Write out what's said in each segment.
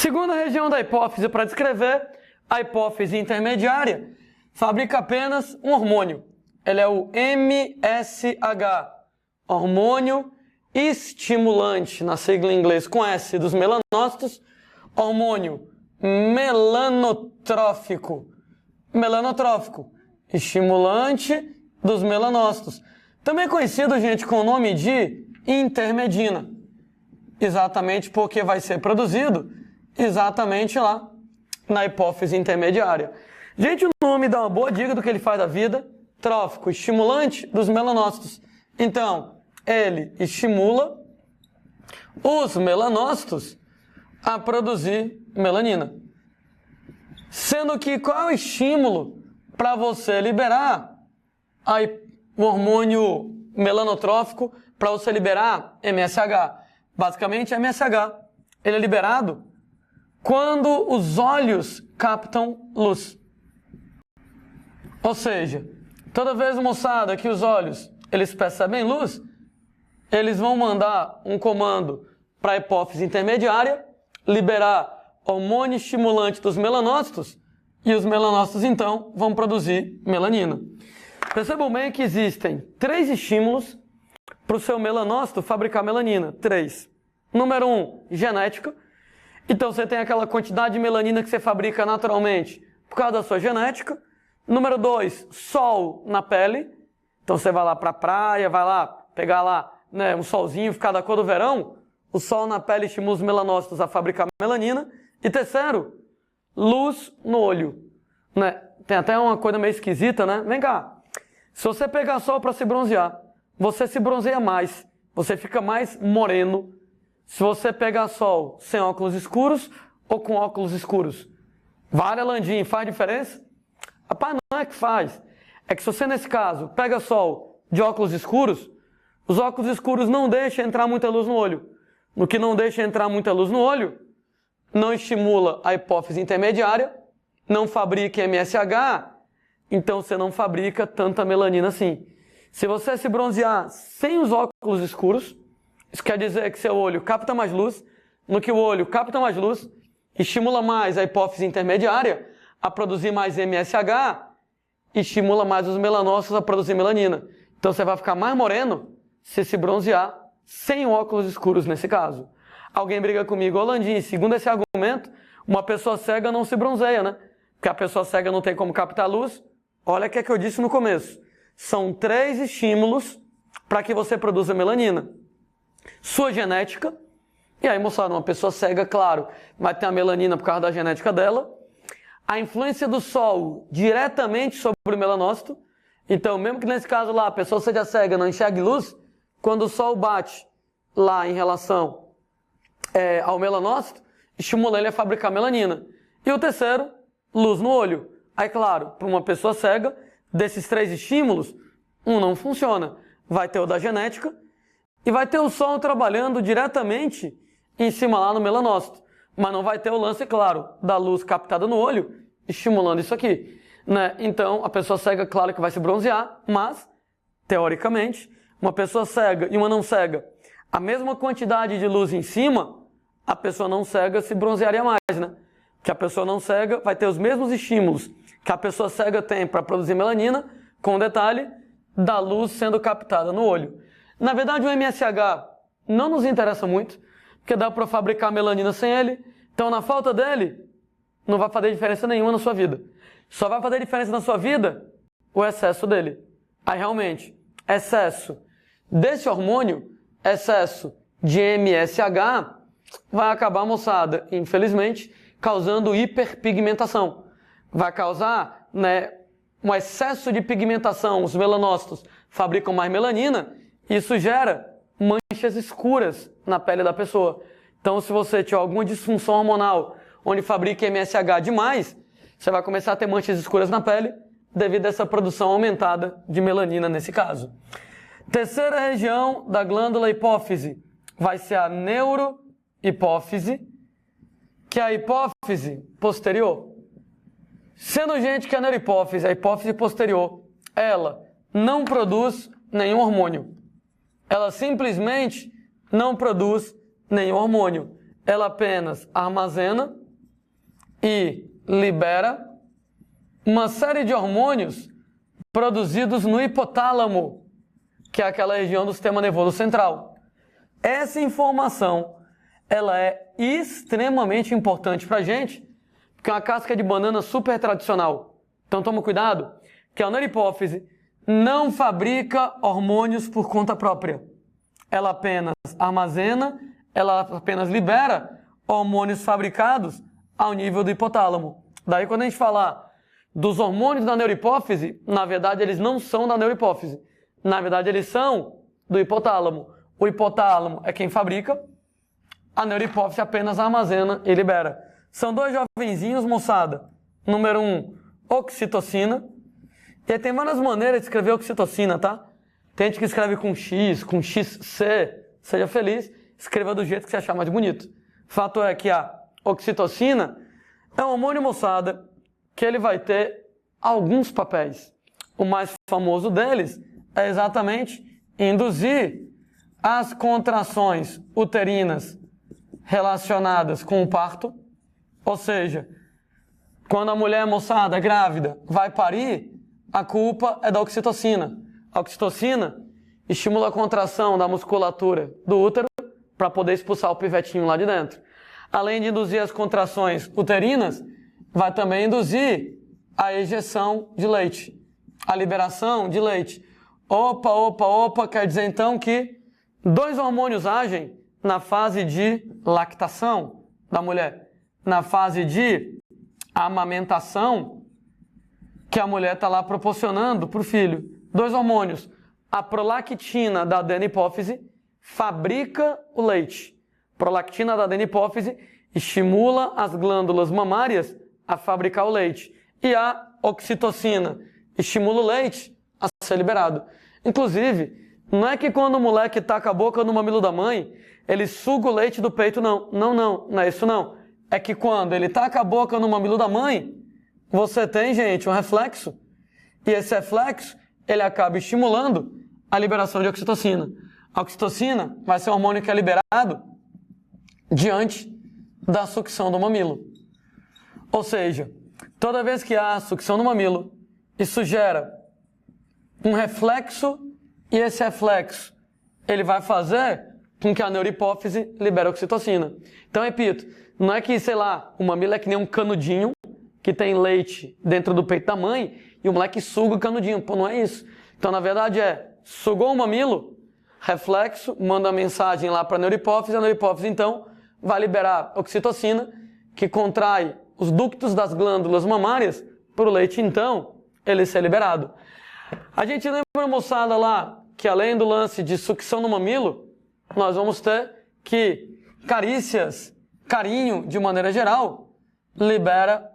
Segunda região da hipófise para descrever, a hipófise intermediária fabrica apenas um hormônio. Ele é o MSH, hormônio estimulante, na sigla em inglês com S, dos melanócitos, hormônio melanotrófico, estimulante dos melanócitos. Também conhecido, gente, com o nome de intermedina, exatamente porque vai ser produzido exatamente lá na hipófise intermediária. Gente, o nome dá uma boa dica do que ele faz da vida. Trófico, estimulante dos melanócitos. Então, ele estimula os melanócitos a produzir melanina. Sendo que qual é o estímulo para você liberar o hormônio melanotrófico, para você liberar MSH? Basicamente, MSH ele é liberado quando os olhos captam luz. Ou seja, toda vez, moçada, que os olhos eles percebem luz, eles vão mandar um comando para a hipófise intermediária, liberar hormônio estimulante dos melanócitos, e os melanócitos, então, vão produzir melanina. Percebam bem que existem 3 estímulos para o seu melanócito fabricar melanina. 3. Número 1, genética. Então, você tem aquela quantidade de melanina que você fabrica naturalmente por causa da sua genética. Número 2, sol na pele. Então, você vai lá para a praia, vai lá pegar lá, né, um solzinho, ficar da cor do verão. O sol na pele estimula os melanócitos a fabricar melanina. E terceiro, luz no olho. Né? Tem até uma coisa meio esquisita, né? Vem cá. Se você pegar sol para se bronzear, você se bronzeia mais. Você fica mais moreno. Se você pegar sol sem óculos escuros ou com óculos escuros. Vale, Landim, faz diferença? Rapaz, não é que faz. É que se você, nesse caso, pega sol de óculos escuros, os óculos escuros não deixam entrar muita luz no olho. No que não deixa entrar muita luz no olho, não estimula a hipófise intermediária, não fabrica MSH, então você não fabrica tanta melanina assim. Se você se bronzear sem os óculos escuros, isso quer dizer que seu olho capta mais luz, no que o olho capta mais luz, estimula mais a hipófise intermediária a produzir mais MSH, estimula mais os melanócitos a produzir melanina. Então você vai ficar mais moreno se bronzear sem óculos escuros nesse caso. Alguém briga comigo, Landim, segundo esse argumento, uma pessoa cega não se bronzeia, né? Porque a pessoa cega não tem como captar luz. Olha o que é que eu disse no começo. São 3 estímulos para que você produza melanina. Sua genética, e aí, moçada, uma pessoa cega, claro, vai ter a melanina por causa da genética dela. A influência do sol diretamente sobre o melanócito. Então, mesmo que nesse caso lá, a pessoa seja cega, não enxergue luz, quando o sol bate lá em relação ao melanócito, estimula ele a fabricar melanina. E o terceiro, luz no olho. Aí, claro, para uma pessoa cega, desses 3 estímulos, um não funciona. Vai ter o da genética e vai ter o sol trabalhando diretamente em cima lá no melanócito. Mas não vai ter o lance, claro, da luz captada no olho, estimulando isso aqui. Né? Então, a pessoa cega, claro que vai se bronzear, mas, teoricamente, uma pessoa cega e uma não cega, a mesma quantidade de luz em cima, a pessoa não cega se bronzearia mais, né? Que a pessoa não cega vai ter os mesmos estímulos que a pessoa cega tem para produzir melanina, com o detalhe da luz sendo captada no olho. Na verdade, o MSH não nos interessa muito, porque dá para fabricar melanina sem ele, então na falta dele, não vai fazer diferença nenhuma na sua vida. Só vai fazer diferença na sua vida o excesso dele. Aí realmente, excesso desse hormônio, excesso de MSH, vai acabar, moçada, infelizmente, causando hiperpigmentação. Vai causar, né, um excesso de pigmentação. Os melanócitos fabricam mais melanina e isso gera manchas escuras na pele da pessoa. Então, se você tiver alguma disfunção hormonal onde fabrica MSH demais, você vai começar a ter manchas escuras na pele devido a essa produção aumentada de melanina nesse caso. Terceira região da glândula hipófise vai ser a neurohipófise, que é a hipófise posterior. Sendo, gente, que a neurohipófise, a hipófise posterior, ela não produz nenhum hormônio. Ela simplesmente não produz nenhum hormônio. ela apenas armazena e libera uma série de hormônios produzidos no hipotálamo, que é aquela região do sistema nervoso central. Essa informação, ela é extremamente importante para a gente, porque é uma casca de banana super tradicional. Então toma cuidado, que a neurohipófise não fabrica hormônios por conta própria. Ela apenas armazena, ela apenas libera hormônios fabricados ao nível do hipotálamo. Daí quando a gente falar dos hormônios da neurohipófise, na verdade eles não são da neurohipófise. Na verdade eles são do hipotálamo. O hipotálamo é quem fabrica, a neurohipófise apenas armazena e libera. São dois jovenzinhos, moçada. Número 1, oxitocina. E aí tem várias maneiras de escrever oxitocina, tá? Tem gente que escreve com X, com XC. Seja feliz, escreva do jeito que você achar mais bonito. Fato é que a oxitocina é um hormônio, moçada, que ele vai ter alguns papéis. O mais famoso deles é exatamente induzir as contrações uterinas relacionadas com o parto. Ou seja, quando a mulher, moçada, grávida, vai parir, a culpa é da oxitocina. A oxitocina estimula a contração da musculatura do útero para poder expulsar o pivetinho lá de dentro. Além de induzir as contrações uterinas, vai também induzir a ejeção de leite, a liberação de leite. Opa, quer dizer então que dois hormônios agem na fase de lactação da mulher, na fase de amamentação que a mulher está lá proporcionando para o filho. Dois hormônios. A prolactina da adenipófise fabrica o leite. Prolactina da adenipófise estimula as glândulas mamárias a fabricar o leite. E a oxitocina estimula o leite a ser liberado. Inclusive, não é que quando o moleque taca a boca no mamilo da mãe, ele suga o leite do peito, não. Não é isso não. É que quando ele taca a boca no mamilo da mãe, você tem, gente, um reflexo. E esse reflexo, ele acaba estimulando a liberação de oxitocina. A oxitocina vai ser um hormônio que é liberado diante da sucção do mamilo. Ou seja, toda vez que há sucção no mamilo, isso gera um reflexo, e esse reflexo ele vai fazer com que a neurohipófise libere oxitocina. Então, repito, não é que, sei lá, o mamilo é que nem um canudinho que tem leite dentro do peito da mãe e o moleque suga o canudinho. Pô, não é isso. Então, na verdade, sugou o mamilo, reflexo, manda a mensagem lá para a neurohipófise então, vai liberar oxitocina, que contrai os ductos das glândulas mamárias para o leite, então, ele ser liberado. A gente lembra, moçada, lá, que além do lance de sucção no mamilo, nós vamos ter que carícias, carinho, de maneira geral, libera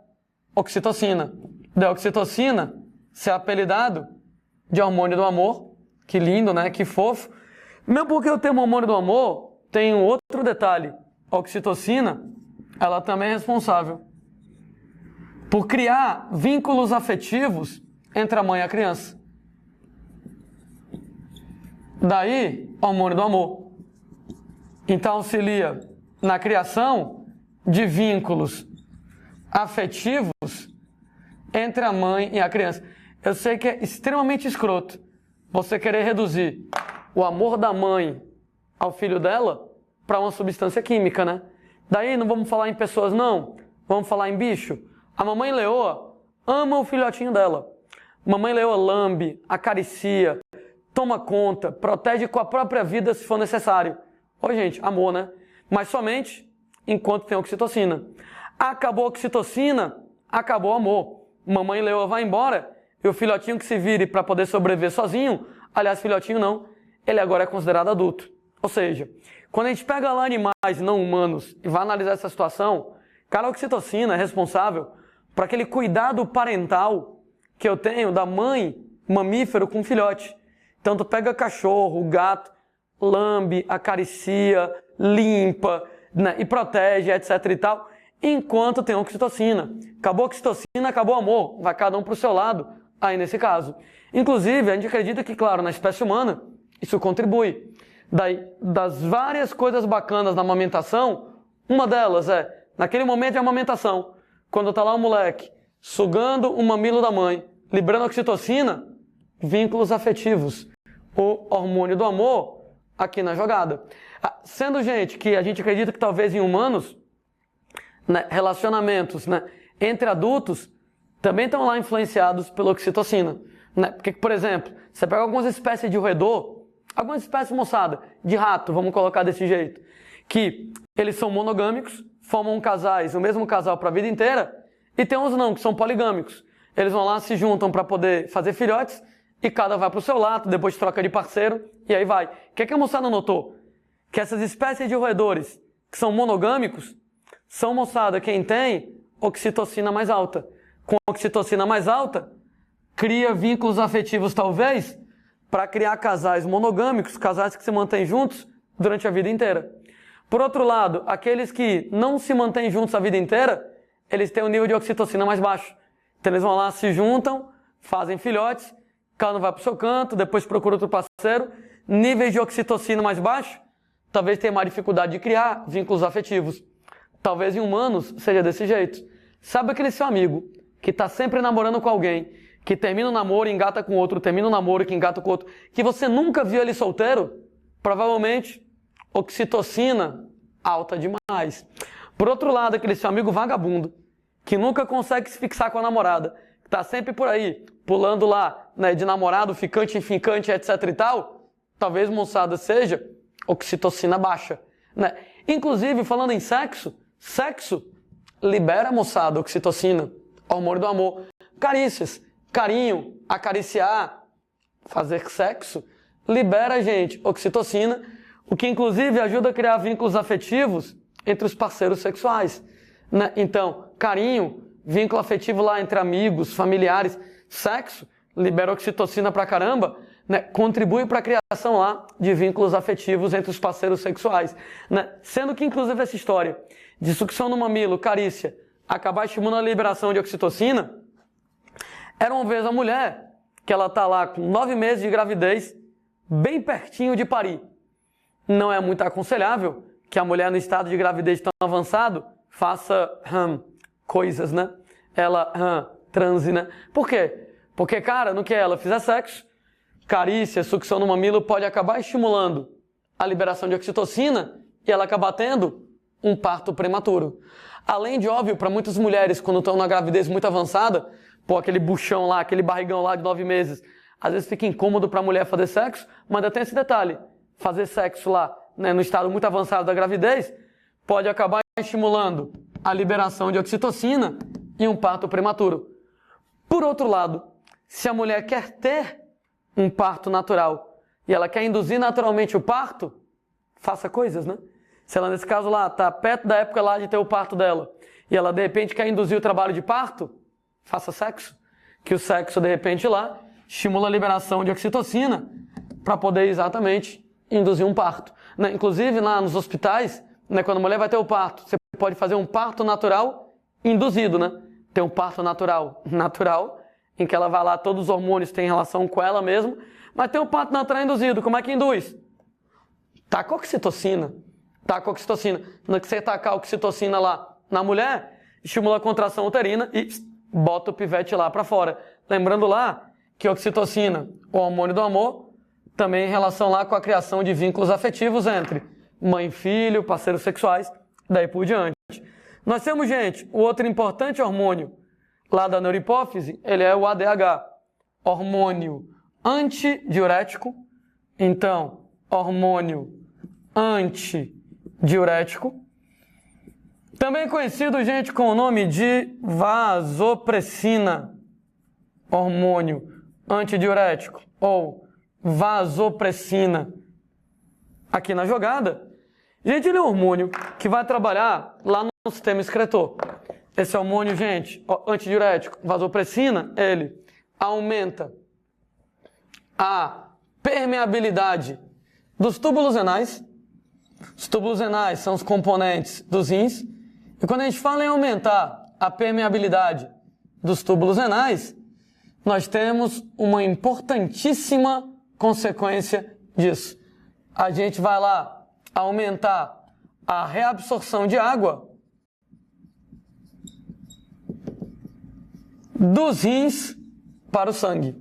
oxitocina. Da oxitocina ser apelidado de hormônio do amor. Que lindo, né? Que fofo. Mesmo porque o termo hormônio do amor tem um outro detalhe. A oxitocina, ela também é responsável por criar vínculos afetivos entre a mãe e a criança. Daí, hormônio do amor. Então, auxilia na criação de vínculos afetivos entre a mãe e a criança. Eu sei que é extremamente escroto você querer reduzir o amor da mãe ao filho dela para uma substância química, né? Daí não vamos falar em pessoas, não. Vamos falar em bicho. A mamãe leoa ama o filhotinho dela. Mamãe leoa lambe, acaricia, toma conta, protege com a própria vida se for necessário. Ô, gente, amor, né? Mas somente enquanto tem oxitocina. Acabou a oxitocina, acabou o amor. Mamãe leoa vai embora e o filhotinho que se vire para poder sobreviver sozinho, aliás, filhotinho não, ele agora é considerado adulto. Ou seja, quando a gente pega lá animais não humanos e vai analisar essa situação, cara, a oxitocina é responsável por aquele cuidado parental que eu tenho da mãe mamífero com filhote. Então tu pega cachorro, gato, lambe, acaricia, limpa, né, e protege, etc e tal, enquanto tem oxitocina. Acabou a oxitocina, acabou o amor. Vai cada um para o seu lado, aí nesse caso. Inclusive, a gente acredita que, claro, na espécie humana, isso contribui. Daí, das várias coisas bacanas na amamentação, Uma delas é, naquele momento de amamentação, quando está lá o moleque sugando o mamilo da mãe, liberando oxitocina, vínculos afetivos, o hormônio do amor aqui na jogada. Sendo, gente, que a gente acredita que talvez em humanos, né, relacionamentos, né, entre adultos também estão lá influenciados pela oxitocina. Né? Porque, por exemplo, você pega algumas espécies de roedor, algumas espécies, moçada, de rato, vamos colocar desse jeito, que eles são monogâmicos, formam casais, o mesmo casal para a vida inteira, e tem uns não, que são poligâmicos. Eles vão lá, se juntam para poder fazer filhotes, e cada vai para o seu lado, depois troca de parceiro, e aí vai. O que a moçada notou? Que essas espécies de roedores, que são monogâmicos, são, moçada, quem tem oxitocina mais alta. Com oxitocina mais alta, cria vínculos afetivos, talvez, para criar casais monogâmicos, casais que se mantêm juntos durante a vida inteira. Por outro lado, aqueles que não se mantêm juntos a vida inteira, eles têm um nível de oxitocina mais baixo. Então eles vão lá, se juntam, fazem filhotes, cada um vai para o seu canto, depois procura outro parceiro. Níveis de oxitocina mais baixo, talvez tenha mais dificuldade de criar vínculos afetivos. Talvez em humanos seja desse jeito. Sabe aquele seu amigo que está sempre namorando com alguém, que termina o namoro e engata com outro, termina o namoro e que engata com outro, que você nunca viu ele solteiro? Provavelmente oxitocina alta demais. Por outro lado, aquele seu amigo vagabundo, que nunca consegue se fixar com a namorada, que está sempre por aí, pulando lá, né, de namorado, ficante em ficante, etc e tal, talvez, moçada, seja oxitocina baixa. Né? Inclusive, falando em sexo, sexo libera, moçada, oxitocina, hormônio do amor. Carícias, carinho, acariciar, fazer sexo, libera, gente, oxitocina, o que inclusive ajuda a criar vínculos afetivos entre os parceiros sexuais. Né? Então, carinho, vínculo afetivo lá entre amigos, familiares, sexo, libera oxitocina pra caramba, né? Contribui para a criação lá de vínculos afetivos entre os parceiros sexuais. Né? Sendo que, inclusive, essa história de sucção no mamilo, carícia, acabar estimulando a liberação de oxitocina, era uma vez a mulher que ela está lá com 9 meses de gravidez, bem pertinho de parir. Não é muito aconselhável que a mulher no estado de gravidez tão avançado faça coisas, né? Ela transe, né? Por quê? Porque, cara, no que ela fizer sexo, carícia, sucção no mamilo pode acabar estimulando a liberação de oxitocina e ela acabar tendo um parto prematuro. Além de, óbvio, para muitas mulheres, quando estão na gravidez muito avançada, pô, aquele buchão lá, aquele barrigão lá de 9 meses, às vezes fica incômodo para a mulher fazer sexo, mas ainda tem esse detalhe, fazer sexo lá, né, no estado muito avançado da gravidez, pode acabar estimulando a liberação de oxitocina e um parto prematuro. Por outro lado, se a mulher quer ter um parto natural e ela quer induzir naturalmente o parto, faça coisas, né? Se ela, nesse caso lá, está perto da época lá de ter o parto dela e ela, de repente, quer induzir o trabalho de parto, faça sexo. Que o sexo, de repente, lá, estimula a liberação de oxitocina para poder, exatamente, induzir um parto. Né? Inclusive, lá nos hospitais, né, quando a mulher vai ter o parto, você pode fazer um parto natural induzido, né? Tem um parto natural, em que ela vai lá, todos os hormônios têm relação com ela mesmo, mas tem um parto natural induzido. Como é que induz? Taca oxitocina. Taca oxitocina. No que você tacar a oxitocina lá na mulher, estimula a contração uterina e bota o pivete lá para fora. Lembrando lá que a oxitocina, o hormônio do amor, também em relação lá com a criação de vínculos afetivos entre mãe e filho, parceiros sexuais, daí por diante. Nós temos, gente, o outro importante hormônio lá da neurohipófise, ele é o ADH, hormônio antidiurético. Então, hormônio antidiurético, também conhecido, gente, com o nome de vasopressina, hormônio antidiurético ou vasopressina aqui na jogada. Gente, ele é um hormônio que vai trabalhar lá no sistema excretor. Esse hormônio, gente, antidiurético, vasopressina, ele aumenta a permeabilidade dos túbulos renais. Os túbulos renais são os componentes dos rins. E quando a gente fala em aumentar a permeabilidade dos túbulos renais, nós temos uma importantíssima consequência disso. A gente vai lá aumentar a reabsorção de água dos rins para o sangue.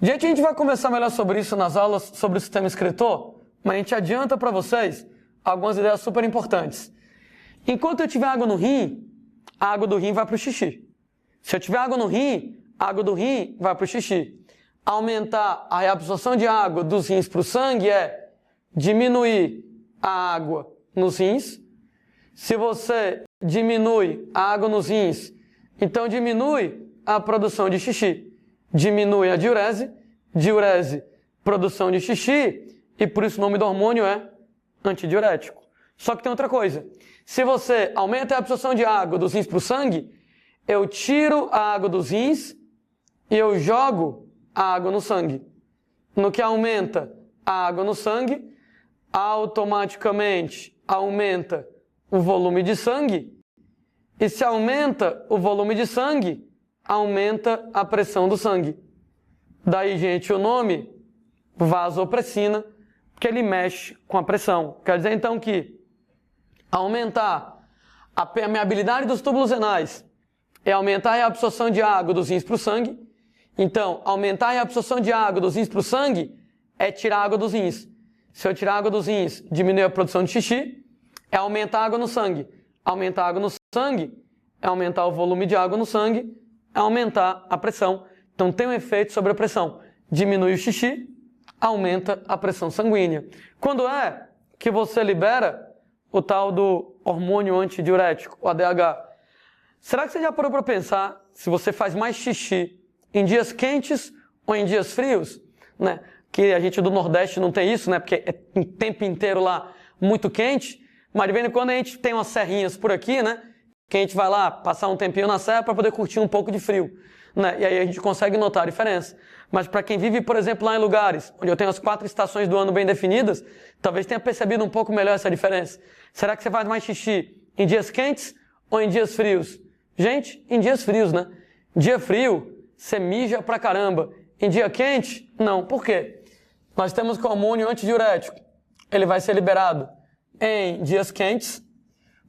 Gente, a gente vai conversar melhor sobre isso nas aulas sobre o sistema excretor, mas a gente adianta para vocês algumas ideias super importantes. Enquanto eu tiver água no rim, a água do rim vai para o xixi. Se eu tiver água no rim, a água do rim vai para o xixi. Aumentar a reabsorção de água dos rins para o sangue é diminuir a água nos rins. Se você diminui a água nos rins, então diminui a produção de xixi. Diminui a diurese, produção de xixi, e por isso o nome do hormônio é antidiurético. Só que tem outra coisa. Se você aumenta a absorção de água dos rins para o sangue, eu tiro a água dos rins e eu jogo a água no sangue. No que aumenta a água no sangue, automaticamente aumenta o volume de sangue. E se aumenta o volume de sangue, aumenta a pressão do sangue. Daí, gente, o nome vasopressina, porque ele mexe com a pressão. Quer dizer, então, que aumentar a permeabilidade dos túbulos renais é aumentar a absorção de água dos rins para o sangue. Então, aumentar a absorção de água dos rins para o sangue é tirar água dos rins. Se eu tirar água dos rins, diminuir a produção de xixi, é aumentar a água no sangue. Aumentar a água no sangue é aumentar o volume de água no sangue, é aumentar a pressão. Então, tem um efeito sobre a pressão. Diminui o xixi, aumenta a pressão sanguínea. Quando é que você libera o tal do hormônio antidiurético, o ADH? Será que você já parou para pensar se você faz mais xixi em dias quentes ou em dias frios? Né? Que a gente do Nordeste não tem isso, né? Porque é o tempo inteiro lá muito quente. Mas de vez em quando a gente tem umas serrinhas por aqui, né? Que a gente vai lá passar um tempinho na serra para poder curtir um pouco de frio, né? E aí a gente consegue notar a diferença. Mas para quem vive, por exemplo, lá em lugares onde eu tenho as 4 estações do ano bem definidas, talvez tenha percebido um pouco melhor essa diferença. Será que você faz mais xixi em dias quentes ou em dias frios? Gente, em dias frios, né? Dia frio, você mija pra caramba. Em dia quente, não. Por quê? Nós temos que o hormônio antidiurético, ele vai ser liberado em dias quentes.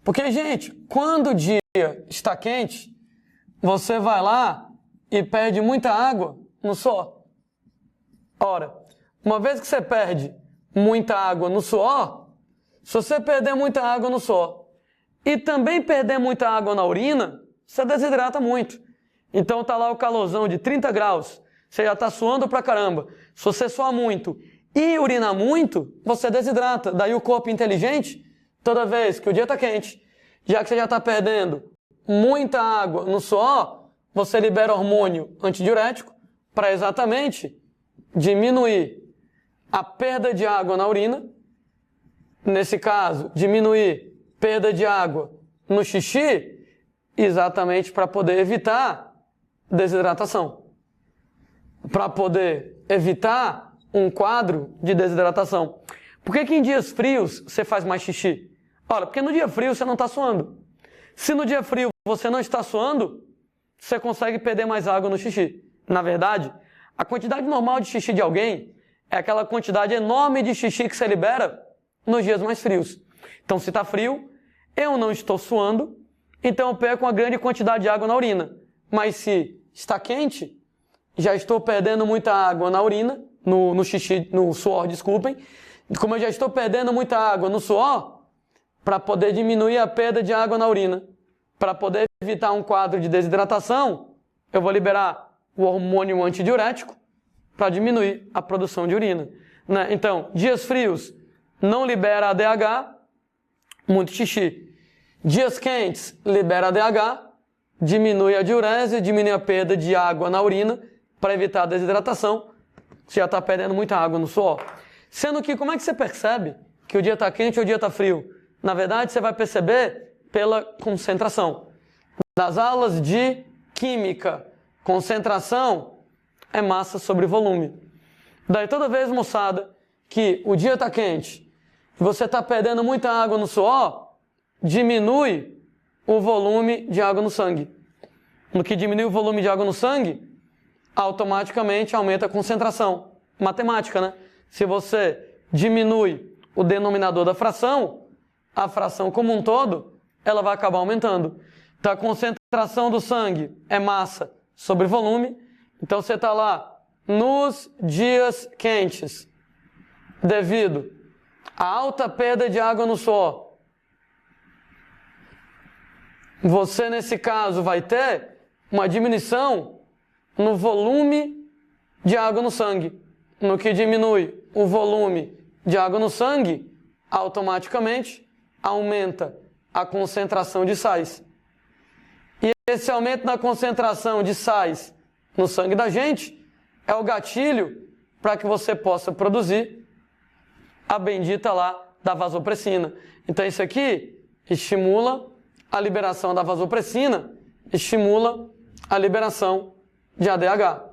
Porque, gente, quando o dia está quente, você vai lá e perde muita água no suor. Ora, uma vez que você perde muita água no suor, se você perder muita água no suor e também perder muita água na urina, você desidrata muito. Então tá lá o calorzão de 30 graus, você já está suando pra caramba. Se você suar muito e urinar muito, você desidrata. Daí o corpo inteligente, toda vez que o dia está quente, já que você já está perdendo muita água no suor, você libera hormônio antidiurético para exatamente diminuir a perda de água na urina, nesse caso, diminuir perda de água no xixi, exatamente para poder evitar desidratação. Para poder evitar um quadro de desidratação. Por que em dias frios você faz mais xixi? Ora, porque no dia frio você não está suando. Se no dia frio você não está suando, você consegue perder mais água no xixi. Na verdade, a quantidade normal de xixi de alguém é aquela quantidade enorme de xixi que você libera nos dias mais frios. Então, se está frio, eu não estou suando, então eu perco uma grande quantidade de água na urina. Mas se está quente, já estou perdendo muita água na urina, no xixi, no suor, desculpem. Como eu já estou perdendo muita água no suor, para poder diminuir a perda de água na urina, para poder evitar um quadro de desidratação, eu vou liberar o hormônio antidiurético para diminuir a produção de urina. Né? Então, dias frios não libera ADH, muito xixi. Dias quentes libera ADH, diminui a diurese, diminui a perda de água na urina para evitar a desidratação. Você já está perdendo muita água no suor. Sendo que, como é que você percebe que o dia está quente ou o dia está frio? Na verdade, você vai perceber pela concentração. Nas aulas de química, concentração é massa sobre volume. Daí toda vez, moçada, que o dia está quente e você está perdendo muita água no suor, diminui o volume de água no sangue. No que diminui o volume de água no sangue, automaticamente aumenta a concentração. Matemática, né? Se você diminui o denominador da fração, a fração como um todo, ela vai acabar aumentando. Então, a concentração do sangue é massa sobre volume. Então, você está lá nos dias quentes, devido à alta perda de água no suor. Você, nesse caso, vai ter uma diminuição no volume de água no sangue. No que diminui o volume de água no sangue, automaticamente aumenta a concentração de sais. E esse aumento na concentração de sais no sangue da gente é o gatilho para que você possa produzir a bendita lá da vasopressina. Então isso aqui estimula a liberação da vasopressina, estimula a liberação de ADH.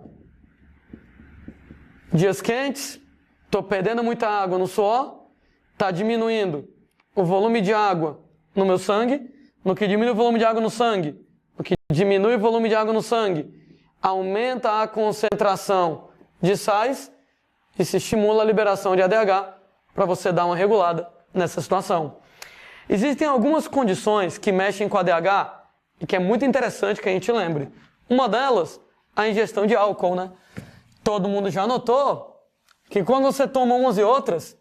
Dias quentes, estou perdendo muita água no suor, está diminuindo o volume de água no meu sangue. No que diminui o volume de água no sangue, no que diminui o volume de água no sangue, aumenta a concentração de sais e se estimula a liberação de ADH para você dar uma regulada nessa situação. Existem algumas condições que mexem com ADH e que é muito interessante que a gente lembre. Uma delas, a ingestão de álcool, né? Todo mundo já notou que quando você toma umas e outras,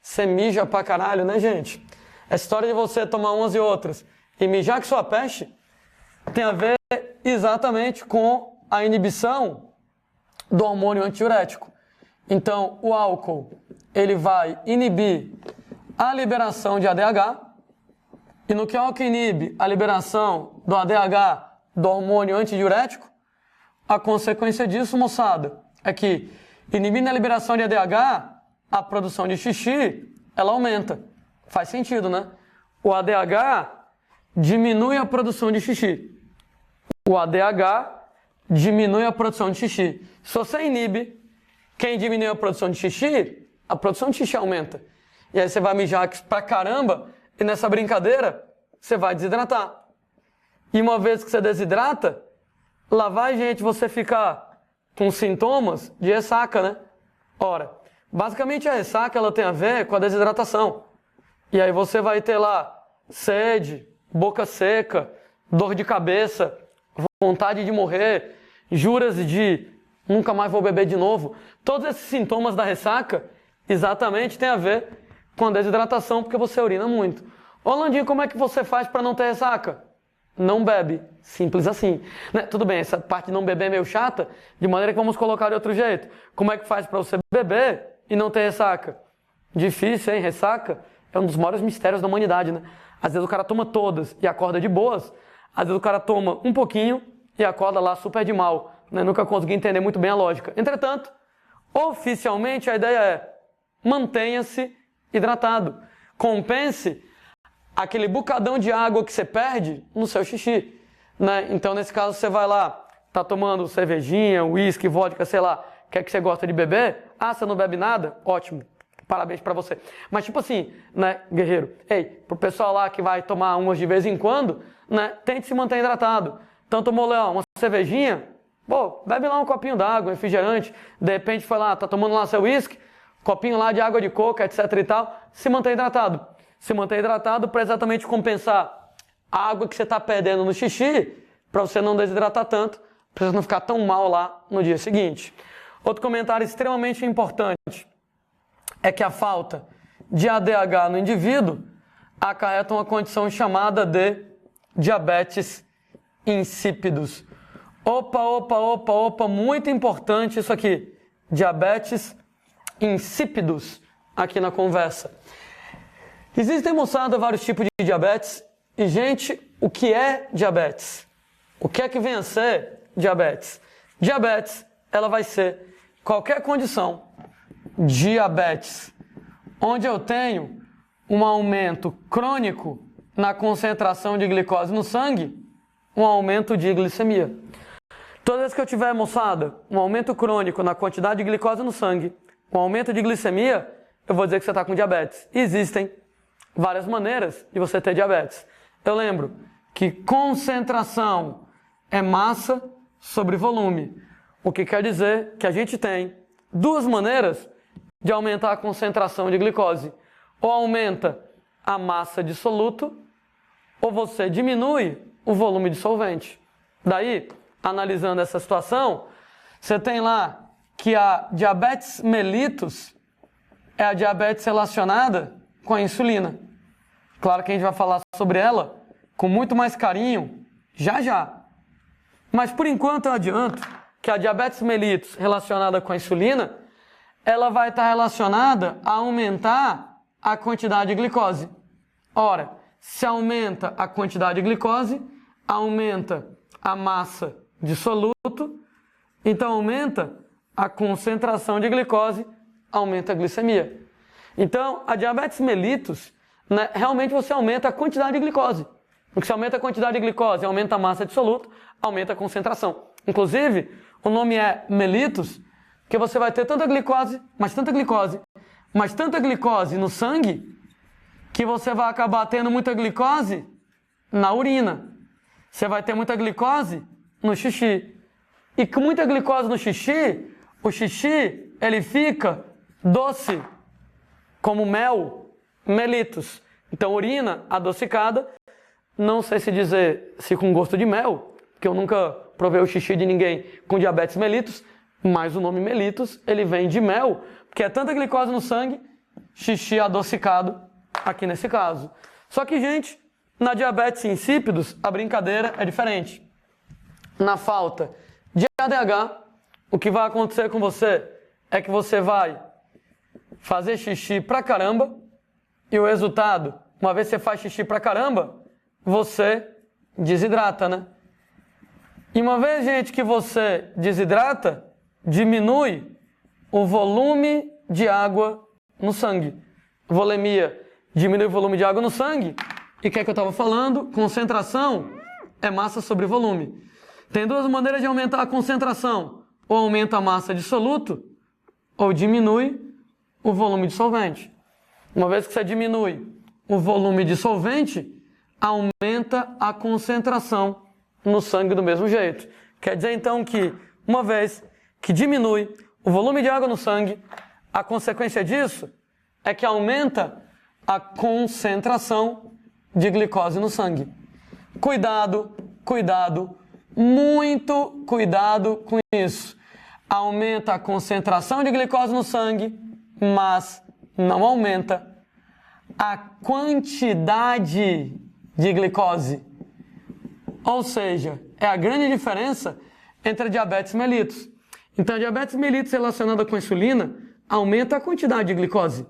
você mija pra caralho, né, gente? A história de você tomar umas e outras e mijar que sua peste tem a ver exatamente com a inibição do hormônio antidiurético. Então, o álcool, ele vai inibir a liberação de ADH, e no que o álcool inibe a liberação do ADH, do hormônio antidiurético, a consequência disso, moçada, é que, inibindo a liberação de ADH, a produção de xixi, ela aumenta. Faz sentido, né? O ADH diminui a produção de xixi. O ADH diminui a produção de xixi. Se você inibe quem diminui a produção de xixi aumenta. E aí você vai mijar pra caramba, e nessa brincadeira, você vai desidratar. E uma vez que você desidrata, lá vai, gente, você ficar com sintomas de ressaca, né? Ora, basicamente a ressaca, ela tem a ver com a desidratação. E aí você vai ter lá sede, boca seca, dor de cabeça, vontade de morrer, juras de nunca mais vou beber de novo. Todos esses sintomas da ressaca exatamente tem a ver com a desidratação, porque você urina muito. Ô, Landinho, como é que você faz para não ter ressaca? Não bebe. Simples assim. Né? Tudo bem, essa parte de não beber é meio chata, de maneira que vamos colocar de outro jeito. Como é que faz para você beber e não ter ressaca? Difícil, hein? Ressaca é um dos maiores mistérios da humanidade, né? Às vezes o cara toma todas e acorda de boas, às vezes o cara toma um pouquinho e acorda lá super de mal. Né? Nunca consegui entender muito bem a lógica. Entretanto, oficialmente a ideia é mantenha-se hidratado. Compense aquele bocadão de água que você perde no seu xixi. Né? Então, nesse caso, você vai lá, tá tomando cervejinha, uísque, vodka, sei lá, o que você gosta de beber? Ah, você não bebe nada? Ótimo. Parabéns pra você. Mas tipo assim, né, guerreiro? Ei, pro pessoal lá que vai tomar umas de vez em quando, né, tente se manter hidratado. Então tomou lá uma cervejinha, pô, bebe lá um copinho d'água, um refrigerante, de repente foi lá, tá tomando lá seu uísque, copinho lá de água de coca, etc e tal, se manter hidratado. Se manter hidratado para exatamente compensar a água que você tá perdendo no xixi, para você não desidratar tanto, para você não ficar tão mal lá no dia seguinte. Outro comentário extremamente importante é que a falta de ADH no indivíduo acarreta uma condição chamada de diabetes insípidos. Opa, muito importante isso aqui. Diabetes insípidos aqui na conversa. Existem, moçada, vários tipos de diabetes. E, gente, o que é diabetes? O que é que vem a ser diabetes? Diabetes, ela vai ser qualquer condição diabetes, onde eu tenho um aumento crônico na concentração de glicose no sangue, um aumento de glicemia. Toda vez que eu tiver, moçada, um aumento crônico na quantidade de glicose no sangue, um aumento de glicemia, eu vou dizer que você está com diabetes. Existem várias maneiras de você ter diabetes. Eu lembro que concentração é massa sobre volume, o que quer dizer que a gente tem duas maneiras de aumentar a concentração de glicose. Ou aumenta a massa de soluto ou você diminui o volume de solvente. Daí, analisando essa situação, você tem lá que a diabetes mellitus é a diabetes relacionada com a insulina. Claro que a gente vai falar sobre ela com muito mais carinho já já. Mas por enquanto eu adianto que a diabetes mellitus relacionada com a insulina, ela vai estar relacionada a aumentar a quantidade de glicose. Ora, se aumenta a quantidade de glicose, aumenta a massa de soluto, então aumenta a concentração de glicose, aumenta a glicemia. Então, a diabetes mellitus, né, realmente você aumenta a quantidade de glicose. Porque se aumenta a quantidade de glicose, aumenta a massa de soluto, aumenta a concentração. Inclusive, o nome é mellitus, porque você vai ter tanta glicose, mas tanta glicose no sangue, que você vai acabar tendo muita glicose na urina. Você vai ter muita glicose no xixi. E com muita glicose no xixi, o xixi, ele fica doce, como mel, mellitus. Então, urina adocicada, não sei se dizer se com gosto de mel, porque eu nunca provei o xixi de ninguém com diabetes mellitus, mas o nome mellitus, ele vem de mel, porque é tanta glicose no sangue, xixi adocicado, aqui nesse caso. Só que, gente, na diabetes insípidos, a brincadeira é diferente. Na falta de ADH, o que vai acontecer com você é que você vai fazer xixi pra caramba e o resultado, uma vez que você faz xixi pra caramba, você desidrata, né? E uma vez, gente, que você desidrata, diminui o volume de água no sangue. Volemia diminui o volume de água no sangue. E o que é que eu estava falando? Concentração é massa sobre volume. Tem duas maneiras de aumentar a concentração. Ou aumenta a massa de soluto, ou diminui o volume de solvente. Uma vez que você diminui o volume de solvente, aumenta a concentração no sangue do mesmo jeito. Quer dizer, então, que uma vez que diminui o volume de água no sangue, a consequência disso é que aumenta a concentração de glicose no sangue. Cuidado, cuidado, muito cuidado com isso. Aumenta a concentração de glicose no sangue, mas não aumenta a quantidade de glicose. Ou seja, é a grande diferença entre a diabetes mellitus. Então, a diabetes mellitus relacionada com a insulina aumenta a quantidade de glicose.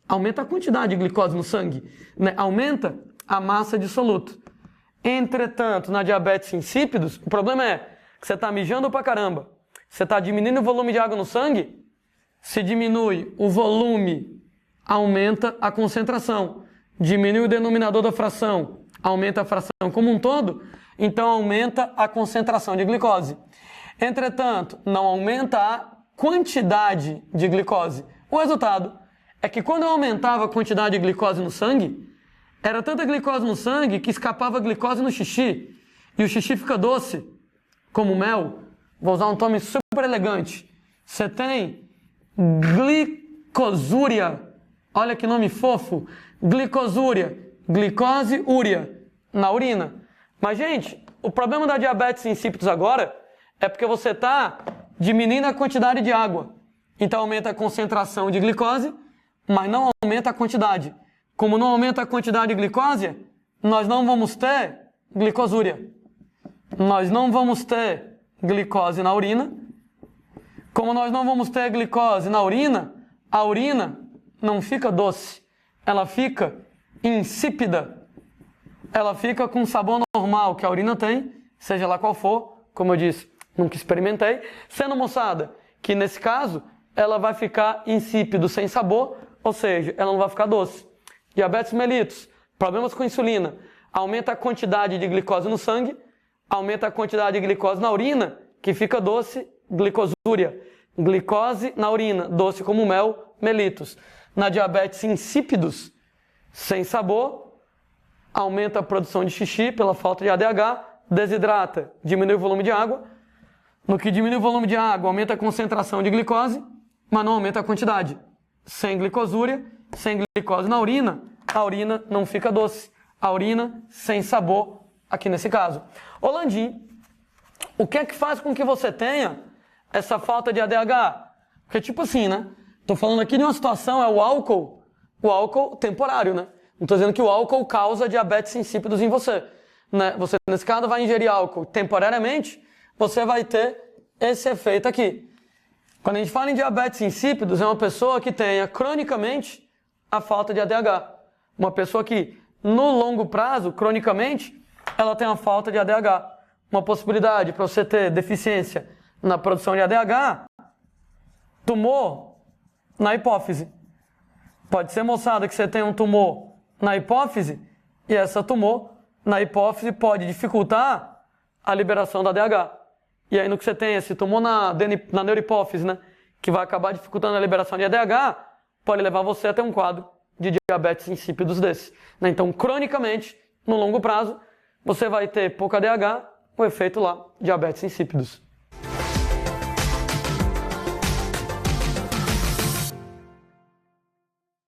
Aumenta a quantidade de glicose no sangue, né? Aumenta a massa de soluto. Entretanto, na diabetes insípidos, o problema é que você está mijando pra caramba. Você está diminuindo o volume de água no sangue, se diminui o volume, aumenta a concentração. Diminui o denominador da fração, aumenta a fração como um todo, então aumenta a concentração de glicose. Entretanto, não aumenta a quantidade de glicose. O resultado é que quando eu aumentava a quantidade de glicose no sangue, era tanta glicose no sangue que escapava glicose no xixi. E o xixi fica doce, como mel. Vou usar um nome super elegante. Você tem glicosúria. Olha que nome fofo. Glicosúria. Glicose, úria. Na urina. Mas, gente, o problema da diabetes insípidos agora é porque você está diminuindo a quantidade de água. Então, aumenta a concentração de glicose, mas não aumenta a quantidade. Como não aumenta a quantidade de glicose, nós não vamos ter glicosúria. Nós não vamos ter glicose na urina. Como nós não vamos ter glicose na urina, a urina não fica doce. Ela fica insípida. Ela fica com o sabor normal que a urina tem, seja lá qual for, como eu disse, nunca experimentei. Sendo, moçada, que nesse caso, ela vai ficar insípido, sem sabor, ou seja, ela não vai ficar doce. Diabetes mellitus, problemas com insulina, aumenta a quantidade de glicose no sangue, aumenta a quantidade de glicose na urina, que fica doce, glicosúria. Glicose na urina, doce como mel, mellitus. Na diabetes insípidos, sem sabor, aumenta a produção de xixi pela falta de ADH, desidrata, diminui o volume de água. No que diminui o volume de água, aumenta a concentração de glicose, mas não aumenta a quantidade. Sem glicosúria, sem glicose na urina, a urina não fica doce. A urina sem sabor, aqui nesse caso. Ô Landim, o que é que faz com que você tenha essa falta de ADH? Porque tipo assim, né? Tô falando aqui de uma situação, é o álcool temporário, né? Não tô dizendo que o álcool causa diabetes insípidos em você, né? Você, nesse caso, vai ingerir álcool temporariamente, você vai ter esse efeito aqui. Quando a gente fala em diabetes insípidos, é uma pessoa que tenha cronicamente a falta de ADH. Uma pessoa que, no longo prazo, cronicamente, ela tem a falta de ADH. Uma possibilidade para você ter deficiência na produção de ADH, tumor na hipófise. Pode ser, moçada, que você tem um tumor na hipófise e essa tumor na hipófise pode dificultar a liberação da ADH. E aí no que você tem esse tumor na neurohipófise, né, que vai acabar dificultando a liberação de ADH, pode levar você a ter um quadro de diabetes insípidos desse, né? Então, cronicamente, no longo prazo, você vai ter pouco ADH, o efeito lá, diabetes insípidos.